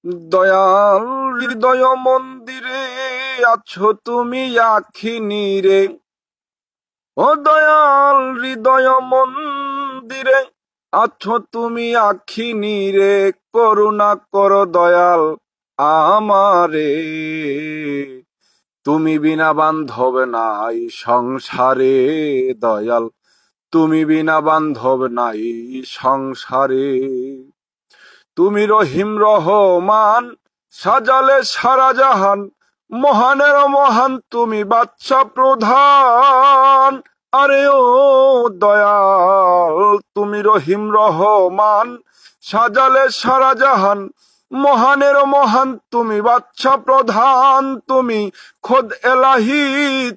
দয়াল হৃদয় মন্দিরে আছো তুমি আখিনি রে। ও দয়াল হৃদয় মন্দিরে আছো তুমি আখিনি রে। করুণা করো দয়াল আমারে। তুমি বিনা বান্ধব নাই সংসারে দয়াল, তুমি বিনা বান্ধব নাই সংসারে। তুমি রহিম রহমান, সাজালে সারা জাহান, মহানের মহান তুমি বাদশা প্রধান। আরে ও দয়াল, তুমি রহিম রহমান, সাজালে সারা জাহান, মহানের মহান তুমি বাদশা প্রধান। তুমি খুদ এলাহি,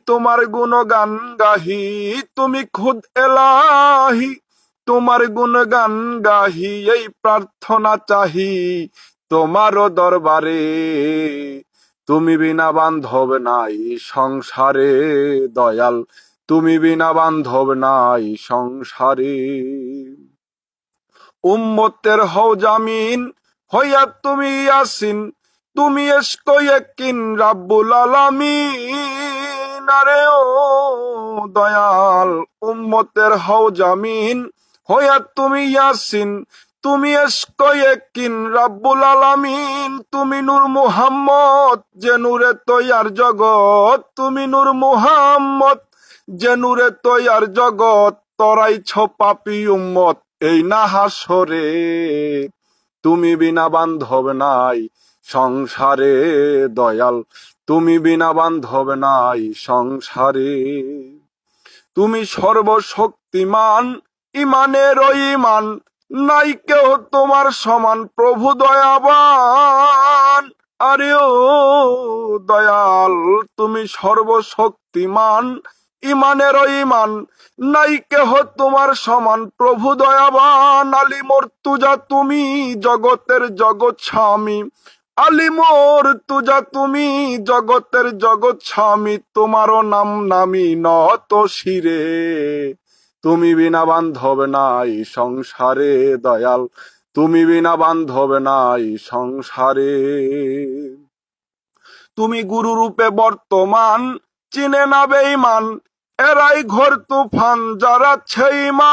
তোমার গুণগান গাহি, তুমি খুদ এলাহি, তোমার গুণগান গাহি, এই প্রার্থনা চাহি তোমারও দরবারে। তুমি বিনা বান্ধব নাই সংসারে দয়াল, তুমি বিনা বান্ধব নাই সংসারে। উম্মতের হও জামিন হইয়া তুমি ইয়াসিন, তুমি এসকো ইয়াকিন রাব্বুল আলামিন। আরে ও দয়াল, উম্মতের হও জামিন হইয়া তুমি ইয়াসিন, তুমি এসকো ইয়াকিন রাব্বুল আলামিন। তুমি নূর মুহাম্মদ, যে নূরে তৈয়ার জগৎ, তুমি নূর মুহাম্মদ, যে নূরে তৈয়ার জগৎ। তরাইছ পাপী উম্মত এই না হাসরে। তুমি বিনা বান্ধব নাই সংসারে দয়াল, তুমি বিনা বান্ধব নাই সংসারে। তুমি সর্বশক্তিমান, ইমানের ইমান, নাই কেহ তোমার সমান প্রভু দয়াবান। আরে ও দয়াল, তুমি সর্বশক্তিমান, ইমানের ইমান, নাই কেহ তোমার সমান প্রভু দয়াবান। আলী মর্তুজা তুমি জগতের জগৎ স্বামী, আলী মর্তুজা তুমি জগতের জগৎ স্বামী। তোমারও নাম নামি নত শিরে। তুমি বিনা বান্ধব নাই সংসারে দয়াল, তুমি বিনা বান্ধব নাই সংসারে। তুমি গুরু রূপে বর্তমান, চিনে না বেঈমান, এরাই ঘোর তুফান যারা ছেইমান।